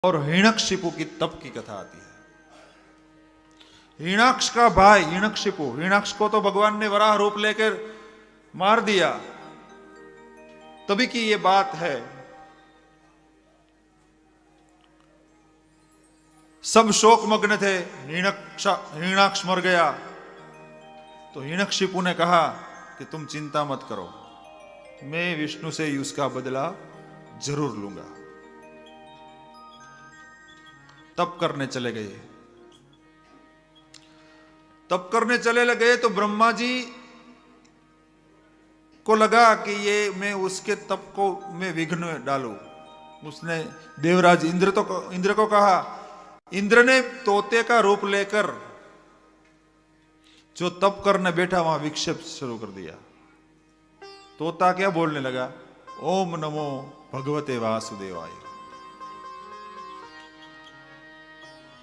और हिरण्यकशिपु की तप की कथा आती है। हिरण्याक्ष का भाई हिरण्यकशिपु, हिरण्याक्ष को तो भगवान ने वराह रूप लेकर मार दिया, तभी की ये बात है। सब शोक मग्न थे, हिरण्याक्ष मर गया तो हिरण्यकशिपु ने कहा कि तुम चिंता मत करो, मैं विष्णु से उसका बदला जरूर लूंगा। तप करने चले गए। तप करने चले लगे तो ब्रह्मा जी को लगा कि ये मैं उसके तप को मैं विघ्न डालूं। उसने देवराज इंद्र को कहा। इंद्र ने तोते का रूप लेकर जो तप करने बैठा वहां विक्षेप शुरू कर दिया। तोता क्या बोलने लगा? ओम नमो भगवते वासुदेवाय।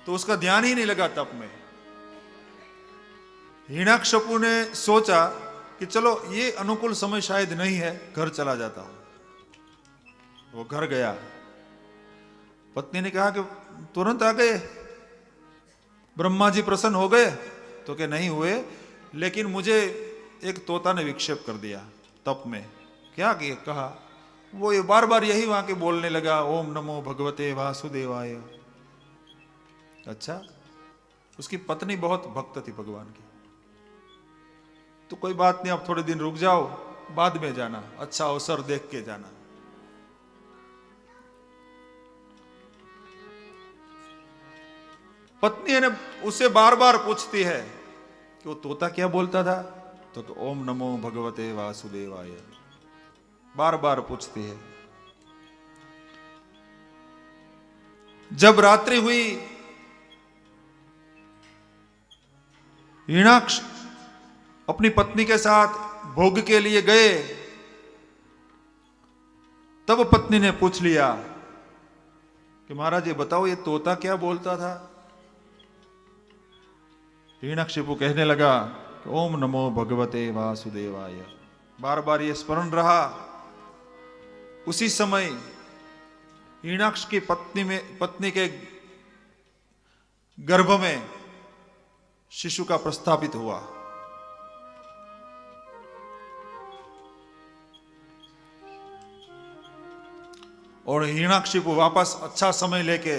तो उसका ध्यान ही नहीं लगा तप में। हिरण्याकशिपु ने सोचा कि चलो ये अनुकूल समय शायद नहीं है, घर चला जाता हूं। वो घर गया। पत्नी ने कहा कि तुरंत आ गए, ब्रह्मा जी प्रसन्न हो गए? तो कि नहीं हुए, लेकिन मुझे एक तोता ने विक्षेप कर दिया तप में। क्या कहा? वो ये बार बार यही वहां के बोलने लगा, ओम नमो भगवते वासुदेवाय। अच्छा, उसकी पत्नी बहुत भक्त थी भगवान की। तो कोई बात नहीं, अब थोड़े दिन रुक जाओ, बाद में जाना, अच्छा अवसर देख के जाना। पत्नी ने उसे बार बार पूछती है कि वो तोता क्या बोलता था? तो ओम नमो भगवते वासुदेवाय बार बार पूछती है। जब रात्रि हुई, हिरण्याक्ष अपनी पत्नी के साथ भोग के लिए गए। तब पत्नी ने पूछ लिया कि महाराज ये बताओ, ये तोता क्या बोलता था? हिरण्याकशिपु कहने लगा कि ओम नमो भगवते वासुदेवाय। बार बार ये स्मरण रहा। उसी समय हिरण्याक्ष की पत्नी के गर्भ में शिशु का प्रस्थापित हुआ। और हिरण्याकशिपु वापस अच्छा समय लेके,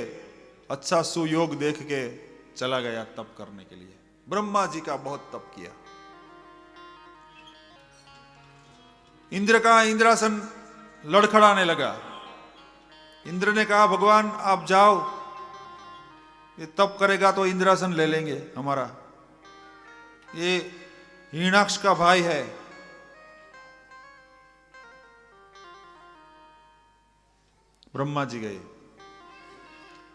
अच्छा सुयोग देख के चला गया तप करने के लिए। ब्रह्मा जी का बहुत तप किया। इंद्र का इंद्रासन लड़खड़ाने लगा। इंद्र ने कहा, भगवान आप जाओ, ये तप करेगा तो इंद्रासन ले लेंगे हमारा। ये हिरण्याक्ष का भाई है। ब्रह्मा जी गए।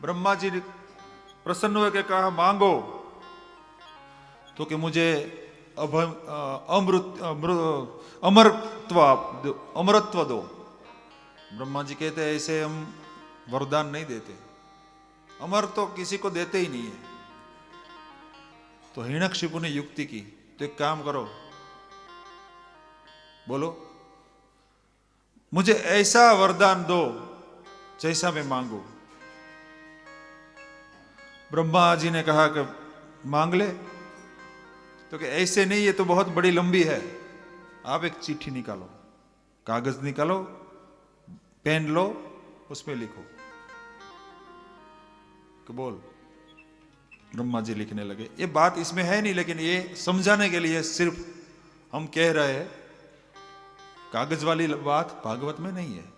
ब्रह्मा जी प्रसन्न हुए के कहा, मांगो। तो कि मुझे अमरत्व दो। ब्रह्मा जी कहते हैं ऐसे हम वरदान नहीं देते, अमर तो किसी को देते ही नहीं है। तो हिरण्याकशिपु ने युक्ति की, तो एक काम करो, बोलो मुझे ऐसा वरदान दो जैसा मैं मांगू। ब्रह्मा जी ने कहा कि मांग ले। तो कि ऐसे नहीं, ये तो बहुत बड़ी लंबी है। आप एक चिट्ठी निकालो, कागज निकालो, पेन लो, उसमें लिखो कि बोल। ब्रह्मा जी लिखने लगे। ये बात इसमें है नहीं, लेकिन ये समझाने के लिए सिर्फ हम कह रहे हैं। कागज वाली बात भागवत में नहीं है।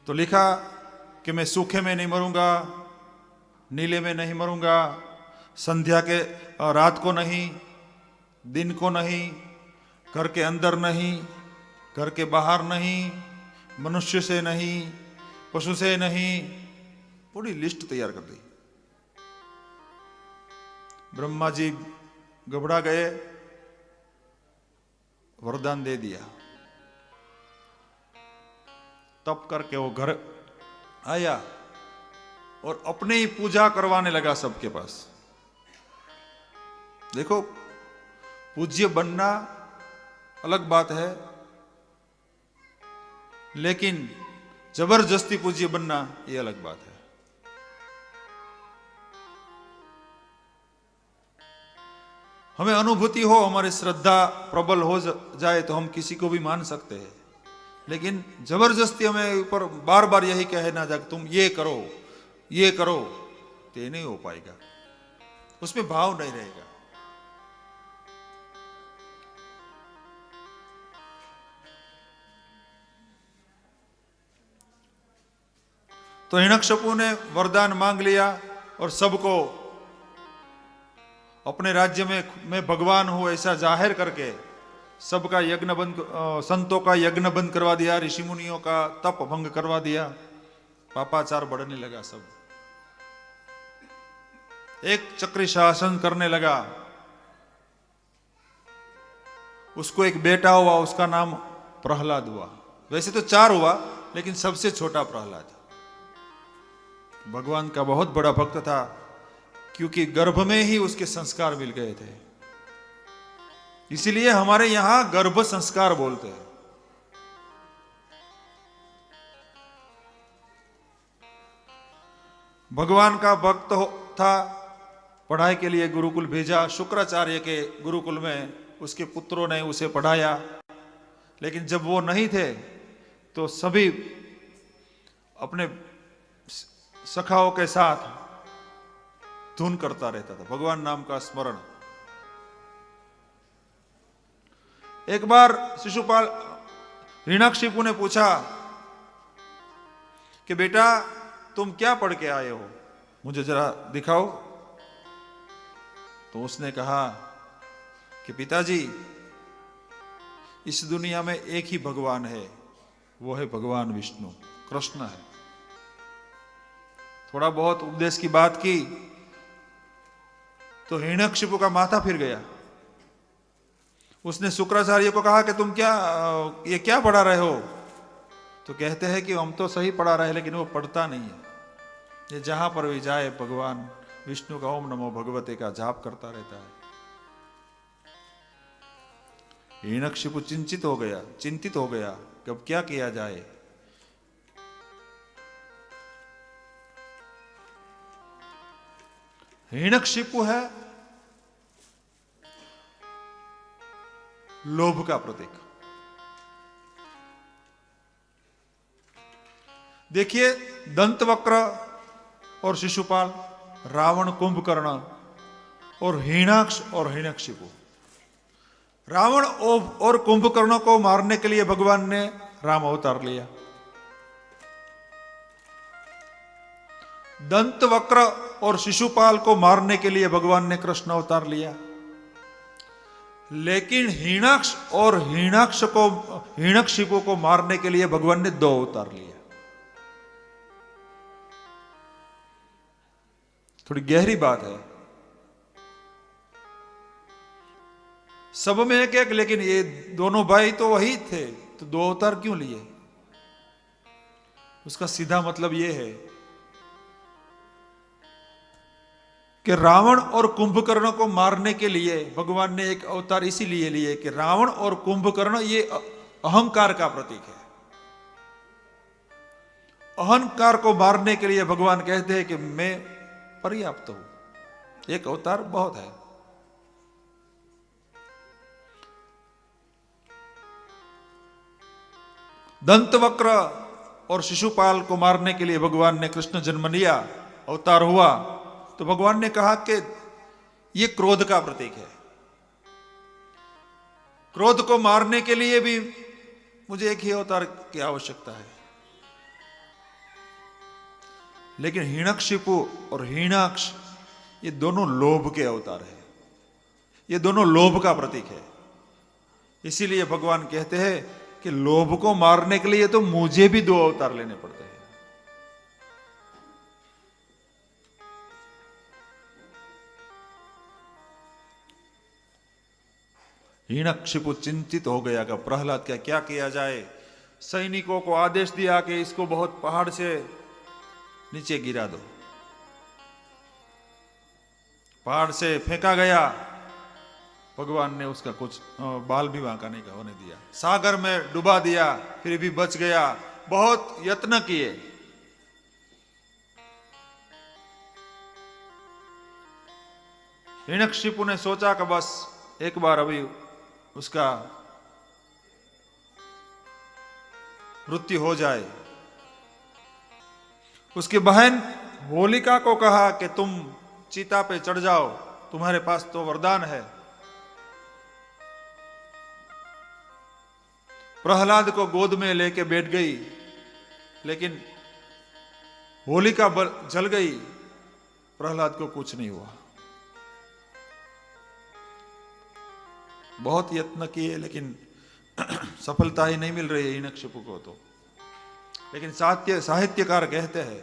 तो लिखा कि मैं सूखे में नहीं मरूंगा, नीले में नहीं मरूंगा, संध्या के रात को नहीं, दिन को नहीं, घर के अंदर नहीं, घर के बाहर नहीं, मनुष्य से नहीं, पशु से नहीं। पूरी लिस्ट तैयार कर दी। ब्रह्मा जी घबरा गए, वरदान दे दिया। तप करके वो घर आया और अपने ही पूजा करवाने लगा सबके पास। देखो, पूज्य बनना अलग बात है, लेकिन जबरदस्ती पूज्य बनना ये अलग बात है। हमें अनुभूति हो, हमारी श्रद्धा प्रबल हो जाए तो हम किसी को भी मान सकते हैं, लेकिन जबरदस्ती हमें ऊपर बार बार यही कहना जा तुम ये करो तो ये नहीं हो पाएगा, उसमें भाव नहीं रहेगा। तो हिरण्यकशिपु ने वरदान मांग लिया और सबको अपने राज्य में मैं भगवान हूं ऐसा जाहिर करके सबका यज्ञ बंद, संतों का यज्ञ बंद करवा दिया, ऋषि मुनियों का तप भंग करवा दिया, पापाचार बढ़ने लगा। सब एक चक्री शासन करने लगा। उसको एक बेटा हुआ, उसका नाम प्रहलाद हुआ। वैसे तो 4 हुआ, लेकिन सबसे छोटा प्रहलाद। भगवान का बहुत बड़ा भक्त था, क्योंकि गर्भ में ही उसके संस्कार मिल गए थे। इसीलिए हमारे यहां गर्भ संस्कार बोलते हैं। भगवान का भक्त था, पढ़ाई के लिए गुरुकुल भेजा। शुक्राचार्य के गुरुकुल में उसके पुत्रों ने उसे पढ़ाया, लेकिन जब वो नहीं थे तो सभी अपने सखाओं के साथ धुन करता रहता था, भगवान नाम का स्मरण। एक बार शिशुपाल हिरण्यकशिपु ने पूछा कि बेटा तुम क्या पढ़ के आए हो, मुझे जरा दिखाओ। तो उसने कहा कि पिताजी इस दुनिया में एक ही भगवान है, वो है भगवान विष्णु, कृष्ण है। थोड़ा बहुत उपदेश की बात की तो हिरण्यकशिपु का माथा फिर गया। उसने शुक्राचार्य को कहा कि तुम ये क्या पढ़ा रहे हो? तो कहते हैं कि हम तो सही पढ़ा रहे हैं, लेकिन वो पढ़ता नहीं है। ये जहां पर भी जाए भगवान विष्णु का ओम नमो भगवते का जाप करता रहता है। हिरण्यकशिपु चिंतित हो गया कि अब क्या किया जाए। हिरण्यकशिपु है लोभ का प्रतीक। देखिए, दंतवक्र और शिशुपाल, रावण, कुंभकर्ण और हिरण्याक्ष और हिरण्यकशिपु। रावण और कुंभकर्ण को मारने के लिए भगवान ने राम अवतार लिया। दंतवक्र और शिशुपाल को मारने के लिए भगवान ने कृष्ण अवतार लिया। लेकिन हिरण्याक्ष और हिरण्यकशिपु को मारने के लिए भगवान ने 2 अवतार लिया। थोड़ी गहरी बात है। सब में एक, लेकिन ये दोनों भाई तो वही थे, तो 2 अवतार क्यों लिए? उसका सीधा मतलब ये है कि रावण और कुंभकर्ण को मारने के लिए भगवान ने एक अवतार इसीलिए लिए कि रावण और कुंभकर्ण ये अहंकार का प्रतीक है। अहंकार को मारने के लिए भगवान कहते हैं कि मैं पर्याप्त हूं, एक अवतार बहुत है। दंतवक्र और शिशुपाल को मारने के लिए भगवान ने कृष्ण जन्म लिया, अवतार हुआ। तो भगवान ने कहा कि यह क्रोध का प्रतीक है। क्रोध को मारने के लिए भी मुझे एक ही अवतार की आवश्यकता है। लेकिन हिरण्यकशिपु और हिरण्याक्ष ये दोनों लोभ के अवतार है, ये दोनों लोभ का प्रतीक है। इसीलिए भगवान कहते हैं कि लोभ को मारने के लिए तो मुझे भी 2 अवतार लेने पड़ते हैं। हिरण्यकशिपु चिंतित हो गया कि प्रहलाद का क्या किया जाए। सैनिकों को आदेश दिया कि इसको बहुत पहाड़ से नीचे गिरा दो। पहाड़ से फेंका गया, भगवान ने उसका कुछ बाल भी बांका नहीं होने दिया। सागर में डुबा दिया, फिर भी बच गया। बहुत यत्न किए, हिरण्यकशिपु ने सोचा कि बस एक बार अभी उसका मृत्यु हो जाए। उसकी बहन होलिका को कहा कि तुम चिता पे चढ़ जाओ, तुम्हारे पास तो वरदान है। प्रहलाद को गोद में लेके बैठ गई, लेकिन होलिका जल गई, प्रहलाद को कुछ नहीं हुआ। बहुत यत्न किए लेकिन सफलता ही नहीं मिल रही है हिरण्यकशिपु को तो। लेकिन साहित्यकार कहते हैं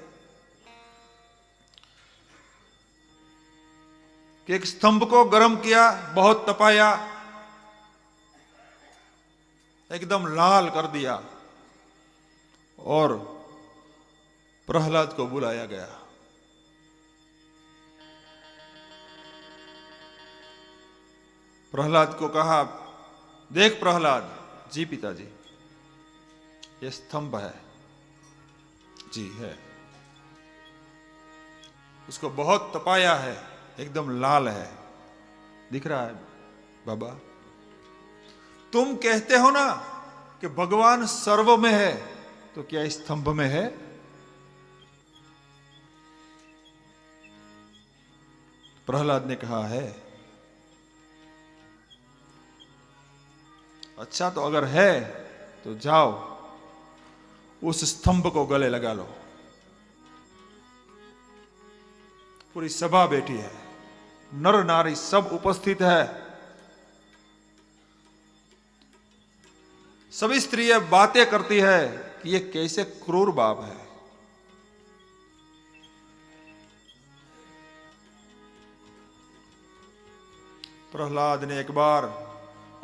कि एक स्तंभ को गर्म किया, बहुत तपाया, एकदम लाल कर दिया और प्रहलाद को बुलाया गया। प्रहलाद को कहा, देख प्रहलाद, जी पिताजी, ये स्तंभ है। जी है। उसको बहुत तपाया है, एकदम लाल है, दिख रहा है बाबा। तुम कहते हो ना कि भगवान सर्व में है, तो क्या इस स्तंभ में है? प्रहलाद ने कहा है। अच्छा, तो अगर है तो जाओ उस स्तंभ को गले लगा लो। पूरी सभा बैठी है, नर नारी सब उपस्थित है, सभी स्त्रियां बातें करती है कि ये कैसे क्रूर बाप है। प्रहलाद ने एक बार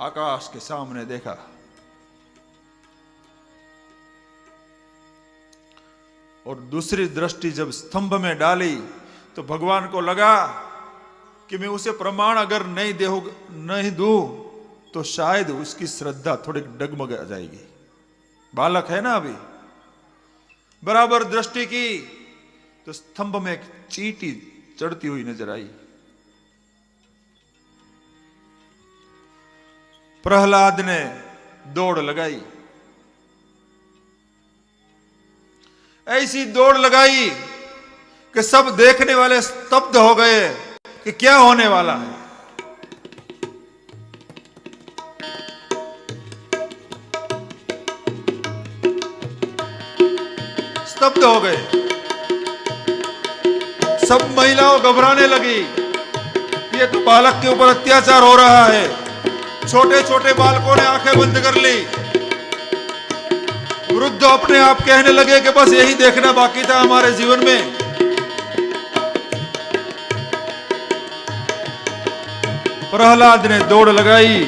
आकाश के सामने देखा, और दूसरी दृष्टि जब स्तंभ में डाली तो भगवान को लगा कि मैं उसे प्रमाण अगर नहीं दूं तो शायद उसकी श्रद्धा थोड़ी डगमगा जाएगी। बालक है ना अभी। बराबर दृष्टि की तो स्तंभ में एक चींटी चढ़ती हुई नजर आई। प्रहलाद ने दौड़ लगाई, ऐसी दौड़ लगाई कि सब देखने वाले स्तब्ध हो गए कि क्या होने वाला है। स्तब्ध हो गए, सब महिलाओं घबराने लगी, ये तो बालक के ऊपर अत्याचार हो रहा है। छोटे छोटे बालकों ने आंखें बंद कर ली। वृद्ध अपने आप कहने लगे कि बस यही देखना बाकी था हमारे जीवन में। प्रहलाद ने दौड़ लगाई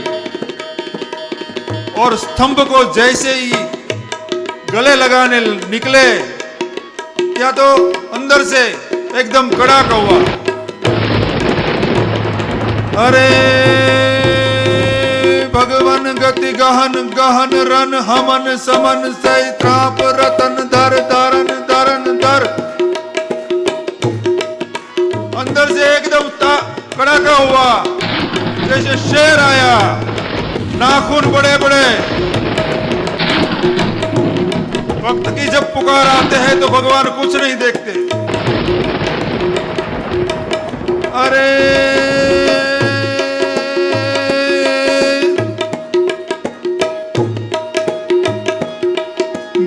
और स्तंभ को जैसे ही गले लगाने निकले, क्या तो अंदर से एकदम कड़ाका हुआ। अरे भगवान गति गहन गहन रन हमन समन सै त्राप रतन धर धरन धरन धर। अंदर से एकदम कड़ाका हुआ, जैसे शेर आया, नाखून बड़े बड़े। वक्त की जब पुकार आते हैं तो भगवान कुछ नहीं देखते। अरे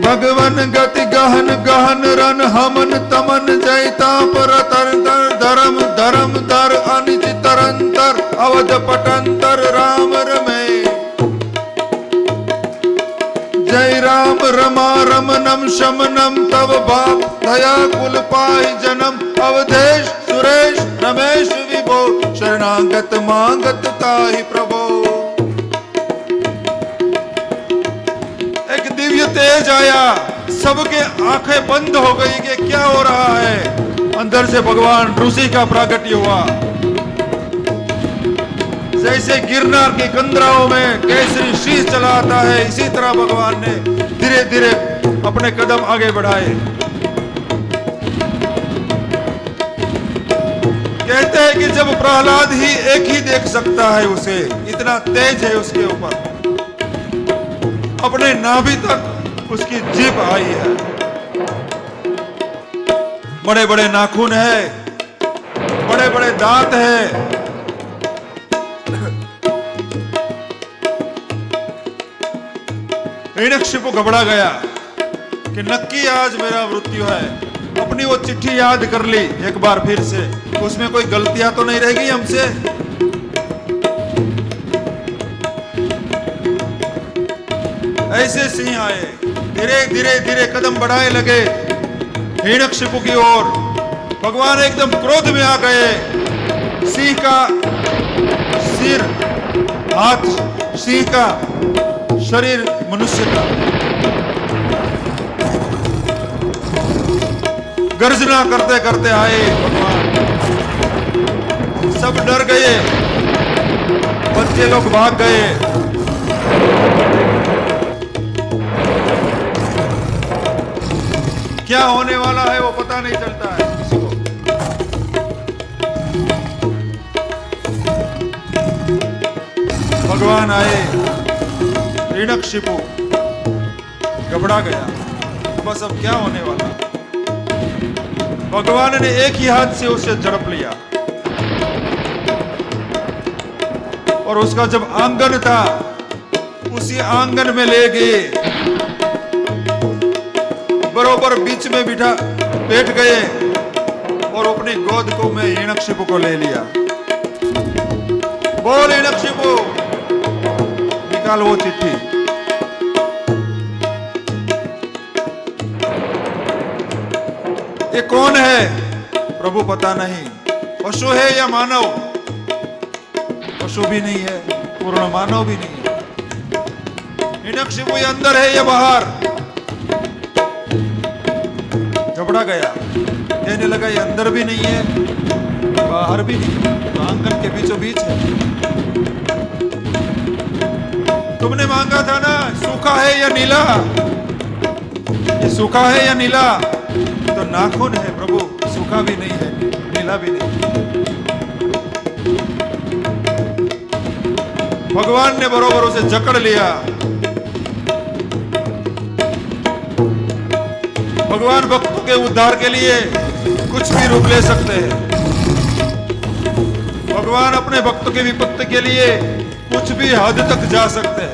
भगवान गति गहन गहन रन हमन तमन जयता पर धर्म धर्म धर अनिच तरंतर अवध पटंतर राम रमे। जय राम रमा रमनम शमनम तव बाप दया कुल पाई जन्म। अवधेश सुरेश रमेश विभो शरणागत मांगत ताहि प्रभो। एक दिव्य तेज आया, सबके आंखें बंद हो गई कि क्या हो रहा है। अंदर से भगवान ऋषि का प्राकट्य हुआ। जैसे गिरनार की कंदराओं में केसरी शीश चला आता है, इसी तरह भगवान ने धीरे धीरे अपने कदम आगे बढ़ाए। कहते हैं कि जब प्रहलाद ही एक ही देख सकता है उसे, इतना तेज है उसके ऊपर, अपने नाभि तक उसकी जीभ आई है, बड़े बड़े नाखून है, बड़े बड़े दांत है। हिरण्यकशिपु घबरा गया कि नक्की आज मेरा मृत्यु है। अपनी वो चिट्ठी याद कर ली एक बार फिर से, उसमें कोई गलतियां तो नहीं रहेगी हमसे। ऐसे सिंह आए, धीरे धीरे धीरे कदम बढ़ाए लगे हिरण्यकशिपु की ओर। भगवान एकदम क्रोध में आ गए। सिंह का सिर, हाथ सिंह का, शरीर मनुष्य का। गर्जना करते करते आए भगवान। सब डर गए, बच्चे लोग भाग गए। क्या होने वाला है वो पता नहीं चलता है किसी को। भगवान आए, हिरण्यकशिपु घबरा गया, बस अब क्या होने वाला। भगवान ने एक ही हाथ से उसे झड़प लिया और उसका जब आंगन था उसी आंगन में ले गए, बरोबर बीच में बैठ गए और अपनी गोद को में हिरण्यकशिपु को ले लिया। बोल हिरण्यकशिपु, निकाल वो चिट्ठी। ये कौन है प्रभु पता नहीं, पशु है या मानव? पशु भी नहीं है, पूर्ण मानव भी नहीं है। हिरण्यकशिपु ये अंदर है या बाहर? घबरा गया, कहने लगा ये अंदर भी नहीं है, बाहर भी नहीं है, तो आंगन के बीचों बीच है। तुमने मांगा था ना, सूखा है या नीला? ये सूखा है या नीला? तो नाखून है प्रभु, सूखा भी नहीं है, नीला भी नहीं। भगवान ने बरोबर उसे जकड़ लिया। भगवान भक्तों के उद्धार के लिए कुछ भी रूप ले सकते हैं। भगवान अपने भक्तों के विपत्ति के लिए कुछ भी हद तक जा सकते हैं।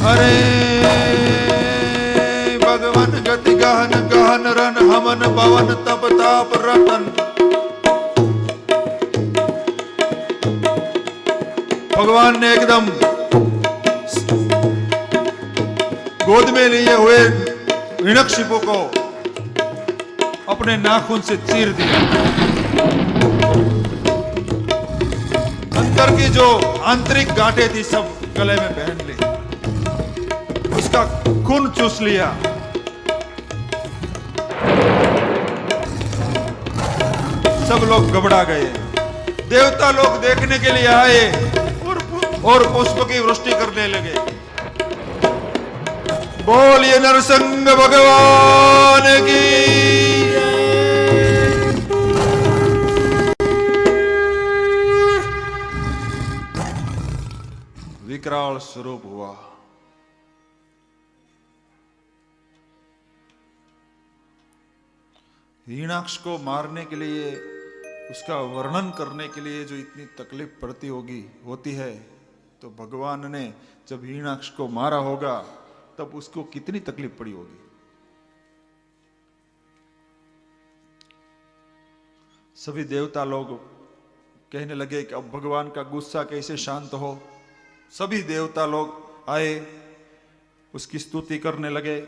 अरे भगवान गति गहन गहन रन हमन पवन तप ताप रतन। भगवान ने एकदम गोद में लिए हुए हिरण्यकशिपु को अपने नाखून से चीर दिया। अंदर की जो आंतरिक गांठें थी सब गले में पहन ली, उसका खून चूस लिया। सब लोग घबरा गए। देवता लोग देखने के लिए आए और पुष्प की वृष्टि करने लगे। बोलिए नरसिंह भगवान की। विकराल स्वरूप हुआ। हिरण्याक्ष को मारने के लिए, उसका वर्णन करने के लिए जो इतनी तकलीफ पड़ती होती है, तो भगवान ने जब हिरण्याक्ष को मारा होगा तब उसको कितनी तकलीफ पड़ी होगी। सभी देवता लोग कहने लगे कि अब भगवान का गुस्सा कैसे शांत हो। सभी देवता लोग आए, उसकी स्तुति करने लगे,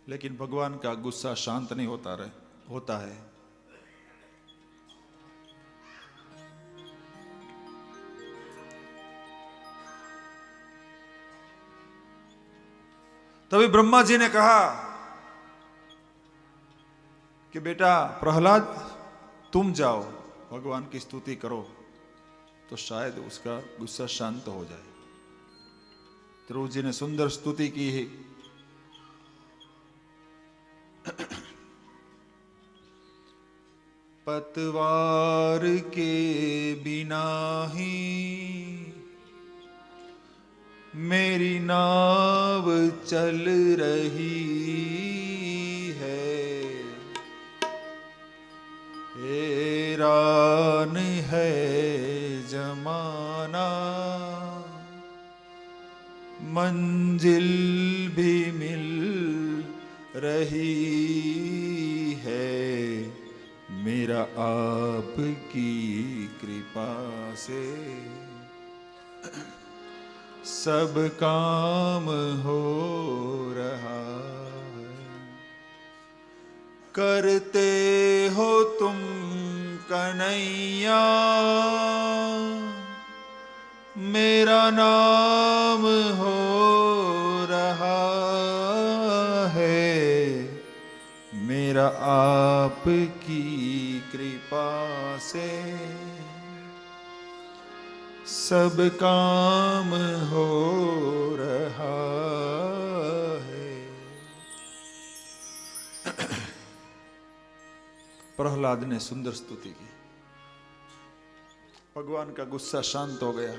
लेकिन भगवान का गुस्सा शांत नहीं होता है। तभी ब्रह्मा जी ने कहा कि बेटा प्रहलाद, तुम जाओ भगवान की स्तुति करो, तो शायद उसका गुस्सा शांत हो जाए। ध्रुव जी ने सुंदर स्तुति की है। पतवार के बिना ही मेरी नाव चल रही है, हैरान है जमाना, मंजिल भी मिल रही है, मेरा आपकी कृपा से सब काम हो रहा है। करते हो तुम कन्हैया मेरा नाम हो रहा है, मेरा आपकी कृपा से सब काम हो रहा है। प्रहलाद ने सुंदर स्तुति की, भगवान का गुस्सा शांत हो गया।